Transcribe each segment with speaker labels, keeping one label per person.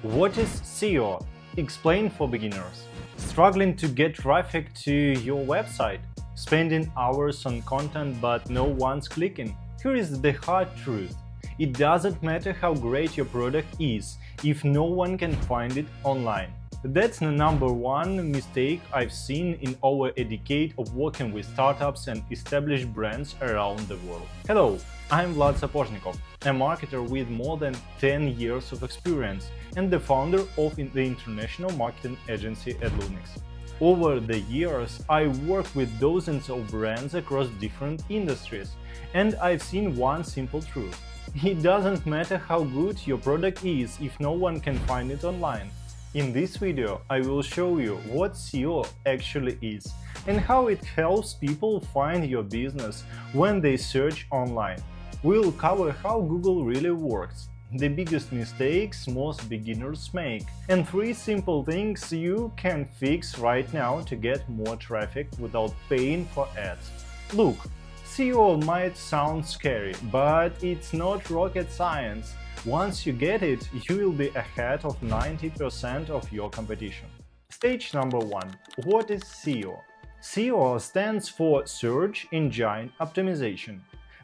Speaker 1: What is SEO? Explained for beginners. Struggling to get traffic to your website? Spending hours on content but no one's clicking? Here is the hard truth. It doesn't matter how great your product is if no one can find it online. That's the number one mistake I've seen in over a decade of working with startups and established brands around the world. Hello, I'm Vlad Sapozhnykov, a marketer with more than 10 years of experience and the founder of the international marketing agency at Linux. Over the years, I worked with dozens of brands across different industries, and I've seen one simple truth. It doesn't matter how good your product is if no one can find it online. In this video, I will show you what SEO actually is and how it helps people find your business when they search online. We'll cover how Google really works, the biggest mistakes most beginners make, and 3 simple things you can fix right now to get more traffic without paying for ads. Look, SEO might sound scary, but it's not rocket science. Once you get it, you will be ahead of 90% of your competition. Stage number 1. What is SEO? SEO stands for Search Engine Optimization.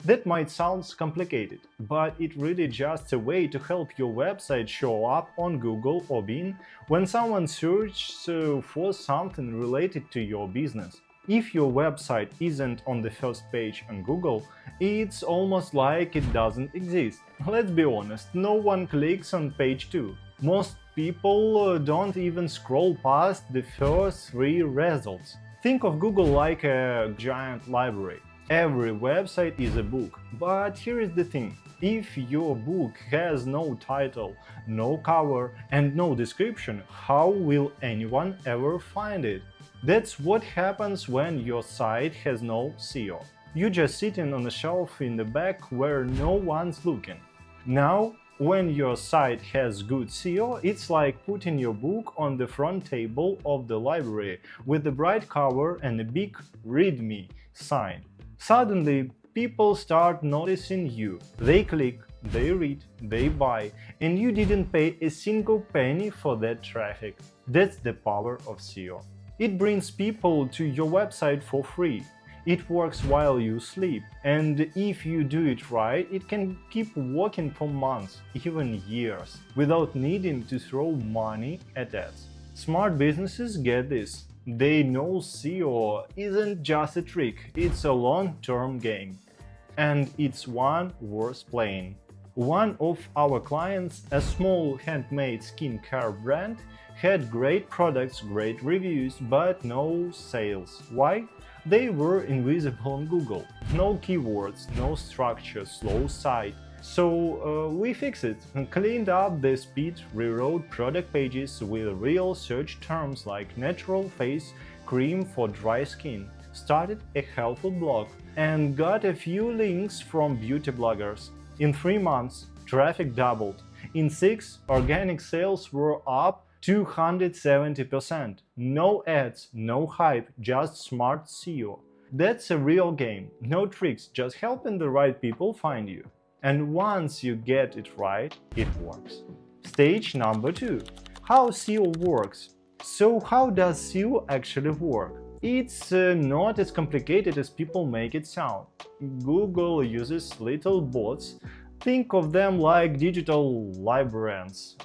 Speaker 1: That might sound complicated, but it's really just a way to help your website show up on Google or Bing when someone searches for something related to your business. If your website isn't on the first page on Google, it's almost like it doesn't exist. Let's be honest, no one clicks on page 2. Most people don't even scroll past the first 3 results. Think of Google like a giant library. Every website is a book, but here is the thing. If your book has no title, no cover, and no description, how will anyone ever find it? That's what happens when your site has no SEO. You're just sitting on a shelf in the back where no one's looking. Now, when your site has good SEO, it's like putting your book on the front table of the library with a bright cover and a big "Read Me" sign. Suddenly, people start noticing you. They click, they read, they buy, and you didn't pay a single penny for that traffic. That's the power of SEO. It brings people to your website for free. It works while you sleep, and if you do it right, it can keep working for months, even years, without needing to throw money at ads. Smart businesses get this. They know SEO isn't just a trick, it's a long-term game. And it's one worth playing. One of our clients, a small handmade skincare brand, had great products, great reviews, but no sales. Why? They were invisible on Google. No keywords, no structure, slow site. So we fixed it, cleaned up the speed, rewrote product pages with real search terms like natural face cream for dry skin, started a helpful blog, and got a few links from beauty bloggers. In 3 months, traffic doubled. In 6, organic sales were up 270%. No ads, no hype, just smart SEO. That's a real game. No tricks, just helping the right people find you. And once you get it right, it works. Stage number 2. How SEO works. So how does SEO actually work? It's not as complicated as people make it sound. Google uses little bots. Think of them like digital librarians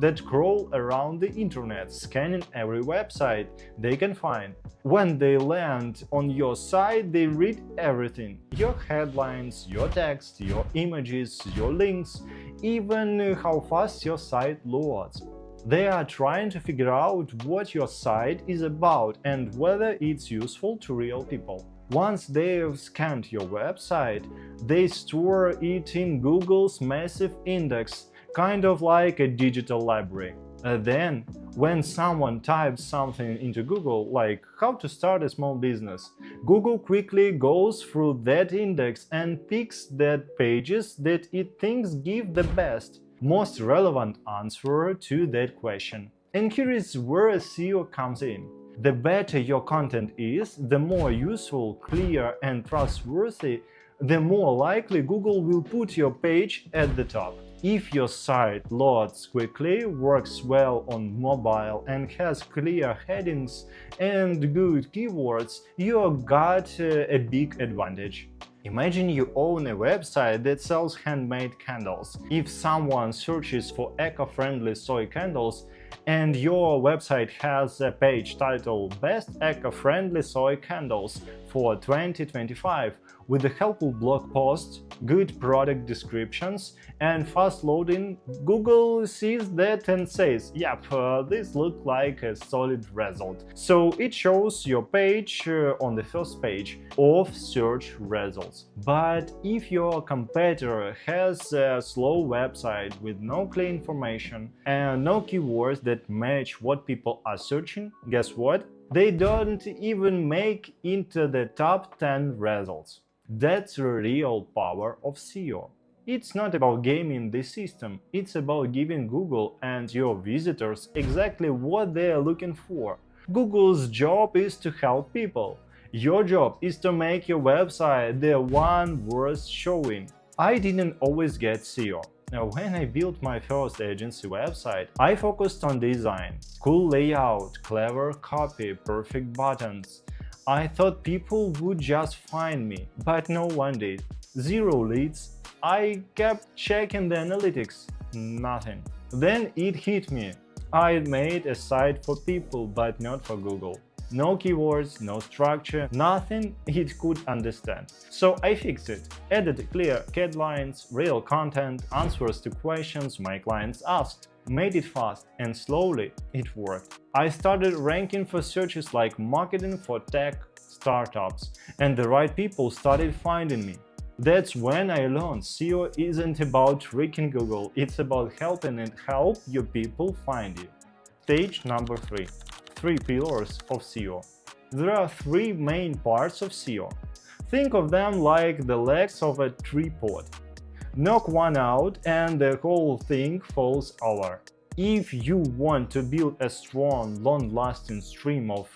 Speaker 1: that crawl around the internet, scanning every website they can find. When they land on your site, they read everything: your headlines, your text, your images, your links, even how fast your site loads. They are trying to figure out what your site is about and whether it's useful to real people. Once they've scanned your website, they store it in Google's massive index, kind of like a digital library. Then, when someone types something into Google, like how to start a small business, Google quickly goes through that index and picks the pages that it thinks give the best, most relevant answer to that question. And here is where SEO comes in. The better your content is, the more useful, clear, and trustworthy, the more likely Google will put your page at the top. If your site loads quickly, works well on mobile and has clear headings and good keywords, you got a big advantage. Imagine you own a website that sells handmade candles. If someone searches for eco-friendly soy candles and your website has a page titled Best Eco-Friendly Soy Candles for 2025 with a helpful blog post, good product descriptions, and fast loading, Google sees that and says, yep, this looks like a solid result. So it shows your page on the first page of search results. But if your competitor has a slow website with no clear information and no keywords that match what people are searching, guess what? They don't even make into the top 10 results. That's the real power of SEO. It's not about gaming the system, it's about giving Google and your visitors exactly what they are looking for. Google's job is to help people. Your job is to make your website the one worth showing. I didn't always get SEO. Now, when I built my first agency website, I focused on design, cool layout, clever copy, perfect buttons. I thought people would just find me, but no one did. 0 leads. I kept checking the analytics. Nothing. Then it hit me. I made a site for people, but not for Google. No keywords, no structure, nothing it could understand. So I fixed it. Added clear headlines, real content, answers to questions my clients asked. Made it fast, and slowly it worked. I started ranking for searches like marketing for tech startups, and the right people started finding me. That's when I learned SEO isn't about tricking Google, it's about helping and help your people find you. Stage number 3. 3 pillars of SEO. There are 3 main parts of SEO. Think of them like the legs of a tripod. Knock one out and the whole thing falls over. If you want to build a strong, long-lasting stream of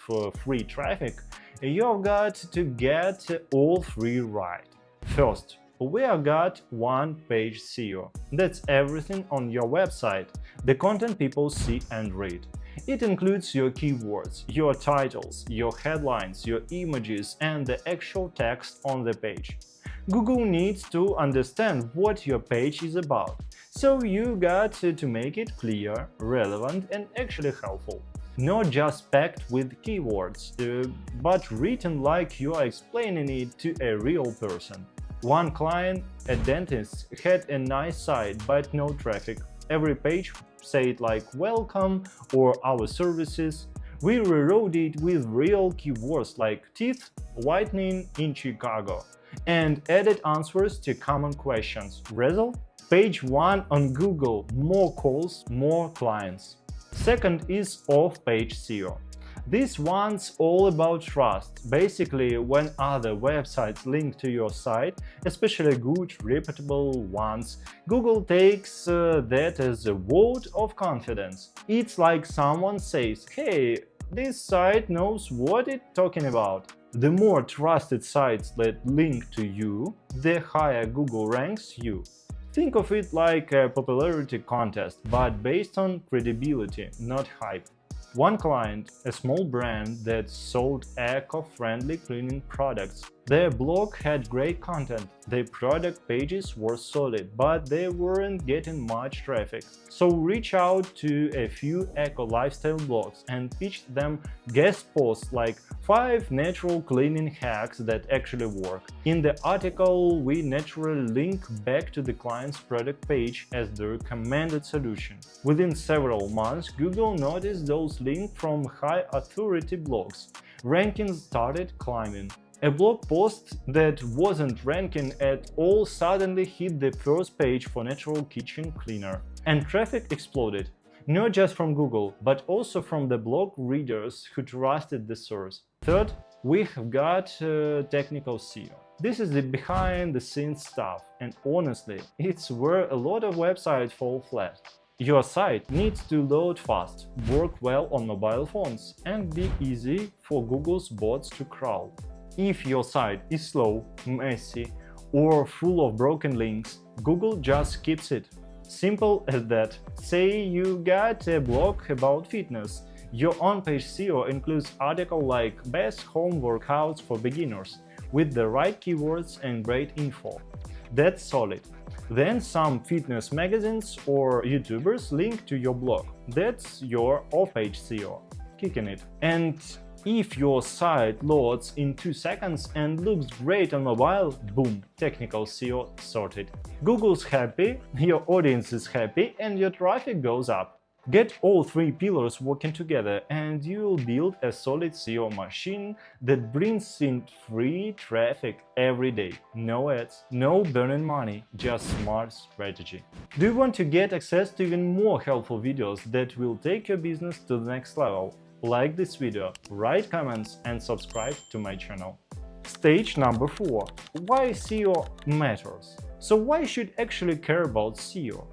Speaker 1: free traffic, you've got to get all 3 right. First, we have got one-page SEO. That's everything on your website, the content people see and read. It includes your keywords, your titles, your headlines, your images, and the actual text on the page. Google needs to understand what your page is about, so you got to make it clear, relevant, and actually helpful. Not just packed with keywords, but written like you are explaining it to a real person. One client, a dentist, had a nice site but no traffic. Every page said like "welcome" or "our services." We rewrote it with real keywords like teeth whitening in Chicago and added answers to common questions. Result? Page 1 on Google, more calls, more clients. Second is off-page SEO. This one's all about trust. Basically, when other websites link to your site, especially good, reputable ones, Google takes that as a vote of confidence. It's like someone says, hey, this site knows what it's talking about. The more trusted sites that link to you, the higher Google ranks you. Think of it like a popularity contest, but based on credibility, not hype. One client, a small brand that sold eco-friendly cleaning products. Their blog had great content, their product pages were solid, but they weren't getting much traffic. So reach out to a few eco-lifestyle blogs and pitch them guest posts like 5 natural cleaning hacks that actually work. In the article, we naturally link back to the client's product page as the recommended solution. Within several months, Google noticed those links from high-authority blogs. Rankings started climbing. A blog post that wasn't ranking at all suddenly hit the first page for natural kitchen cleaner, and traffic exploded. Not just from Google, but also from the blog readers who trusted the source. Third, we have got technical SEO. This is the behind-the-scenes stuff, and honestly, it's where a lot of websites fall flat. Your site needs to load fast, work well on mobile phones, and be easy for Google's bots to crawl. If your site is slow, messy, or full of broken links, Google just skips it. Simple as that. Say you got a blog about fitness. Your on-page SEO includes articles like Best Home Workouts for Beginners with the right keywords and great info. That's solid. Then some fitness magazines or YouTubers link to your blog. That's your off-page SEO. Kicking it. And if your site loads in 2 seconds and looks great on mobile, boom, technical SEO sorted. Google's happy, your audience is happy, and your traffic goes up. Get all 3 pillars working together and you'll build a solid SEO machine that brings in free traffic every day. No ads, no burning money, just smart strategy. Do you want to get access to even more helpful videos that will take your business to the next level? Like this video, write comments and subscribe to my channel. Stage number 4. Why SEO matters. So why should actually care about SEO?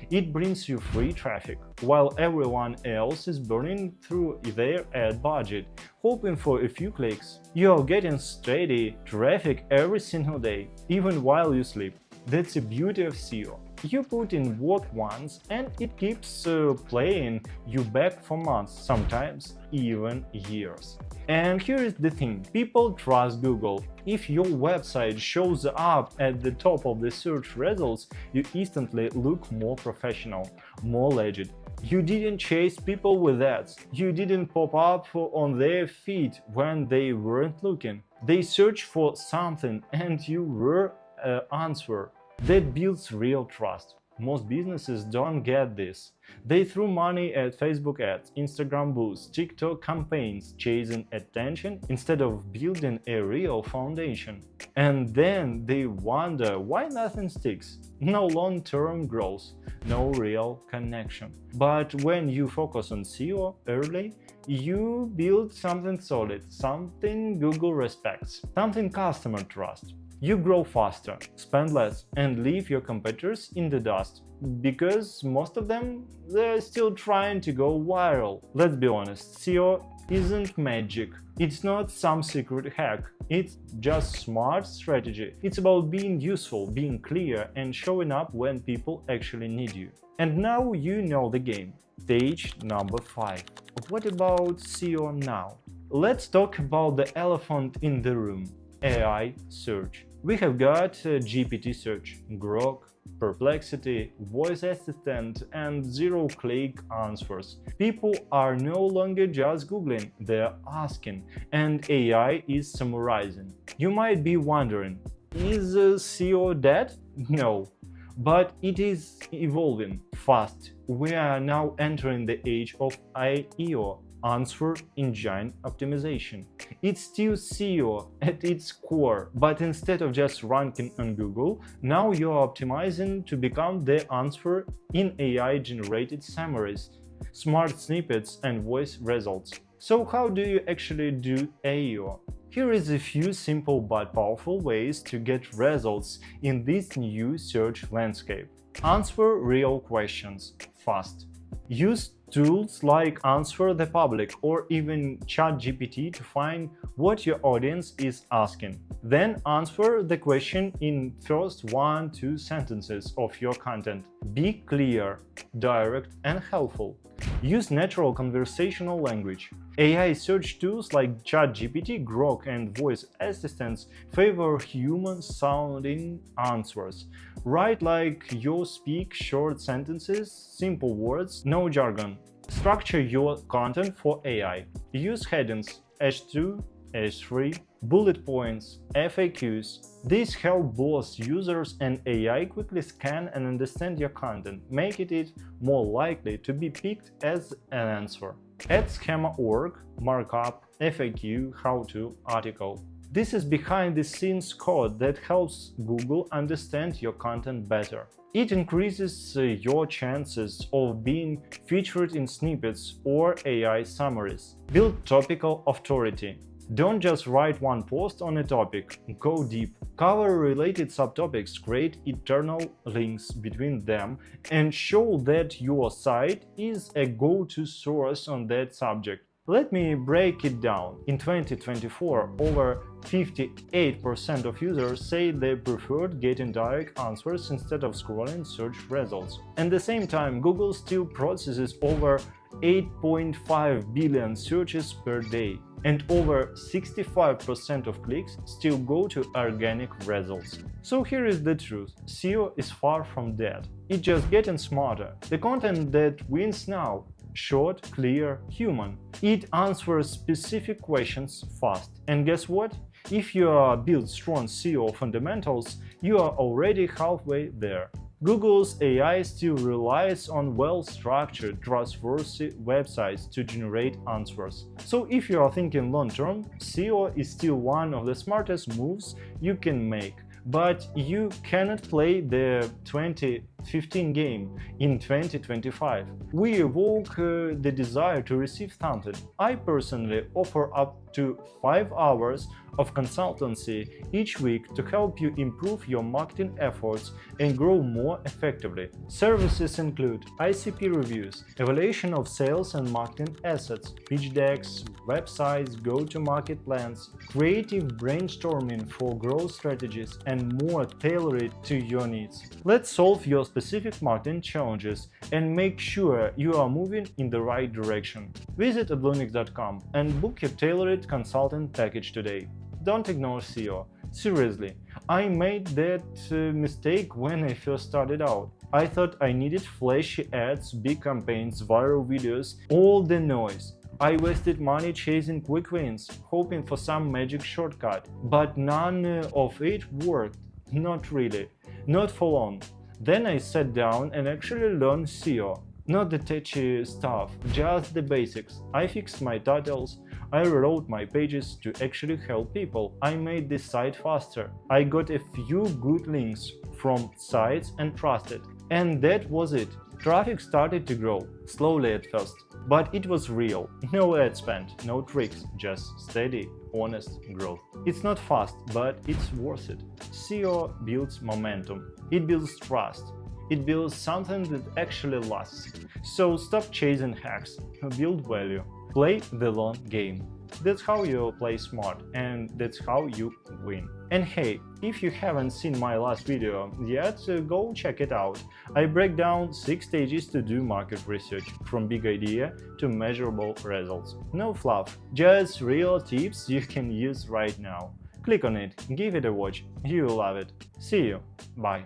Speaker 1: It brings you free traffic, while everyone else is burning through their ad budget, hoping for a few clicks. You are getting steady traffic every single day, even while you sleep. That's the beauty of SEO. You put in work once and it keeps playing you back for months, sometimes even years. And here is the thing, people trust Google. If your website shows up at the top of the search results, you instantly look more professional, more legit. You didn't chase people with ads. You didn't pop up on their feed when they weren't looking. They searched for something and you were an answer. That builds real trust. Most businesses don't get this. They threw money at Facebook ads, Instagram boosts, TikTok campaigns, chasing attention instead of building a real foundation. And then they wonder why nothing sticks. No long-term growth, no real connection. But when you focus on SEO early, you build something solid, something Google respects, something customer trusts. You grow faster, spend less, and leave your competitors in the dust, because most of them, they're still trying to go viral. Let's be honest, SEO isn't magic. It's not some secret hack. It's just smart strategy. It's about being useful, being clear, and showing up when people actually need you. And now you know the game. Stage number 5. What about SEO now? Let's talk about the elephant in the room. AI search. We have got GPT search, Grok, Perplexity, voice assistant, and zero-click answers. People are no longer just Googling, they're asking, and AI is summarizing. You might be wondering, is SEO dead? No, but it is evolving fast. We are now entering the age of AEO, Answer Engine Optimization. It's still SEO at its core, but instead of just ranking on Google, now you're optimizing to become the answer in AI-generated summaries, smart snippets, and voice results. So how do you actually do AEO? Here is a few simple but powerful ways to get results in this new search landscape. Answer real questions fast. Use tools like Answer the Public or even ChatGPT to find what your audience is asking. Then answer the question in first 1-2 sentences of your content. Be clear, direct, and helpful. Use natural conversational language. AI search tools like ChatGPT, Grok, and voice assistants favor human-sounding answers. Write like you speak, short sentences, simple words, no jargon. Structure your content for AI. Use headings, H2, H3, bullet points, FAQs. These help both users and AI quickly scan and understand your content, making it more likely to be picked as an answer. Add schema org, markup, FAQ, how-to, article. This is behind-the-scenes code that helps Google understand your content better. It increases your chances of being featured in snippets or AI summaries. Build topical authority. Don't just write one post on a topic, go deep. Cover related subtopics, create internal links between them, and show that your site is a go-to source on that subject. Let me break it down. In 2024, over 58% of users say they preferred getting direct answers instead of scrolling search results. At the same time, Google still processes over 8.5 billion searches per day, and over 65% of clicks still go to organic results. So here is the truth: SEO is far from dead. It's just getting smarter. The content that wins now: short, clear, human. It answers specific questions fast. And guess what? If you build strong SEO fundamentals, you are already halfway there. Google's AI still relies on well-structured, trustworthy websites to generate answers. So if you are thinking long-term, SEO is still one of the smartest moves you can make. But you cannot play the 2015 game in 2025. We evoke the desire to receive something. I personally offer up to 5 hours of consultancy each week to help you improve your marketing efforts and grow more effectively. Services include ICP reviews, evaluation of sales and marketing assets, pitch decks, websites, go-to-market plans, creative brainstorming for growth strategies, and more tailored to your needs. Let's solve your specific marketing challenges and make sure you are moving in the right direction. Visit adlunix.com and book your tailored consulting package today. Don't ignore SEO. Seriously, I made that mistake when I first started out. I thought I needed flashy ads, big campaigns, viral videos, all the noise. I wasted money chasing quick wins, hoping for some magic shortcut. But none of it worked. Not really. Not for long. Then I sat down and actually learned SEO. Not the touchy stuff, just the basics. I fixed my titles, I rewrote my pages to actually help people. I made this site faster. I got a few good links from sites and trusted. And that was it. Traffic started to grow, slowly at first. But it was real. No ad spend, no tricks, just steady, honest growth. It's not fast, but it's worth it. SEO builds momentum. It builds trust. It builds something that actually lasts. So stop chasing hacks, build value. Play the long game. That's how you play smart, and that's how you win. And hey, if you haven't seen my last video yet, go check it out. I break down 6 stages to do market research, from big idea to measurable results. No fluff, just real tips you can use right now. Click on it, give it a watch, you will love it. See you, bye.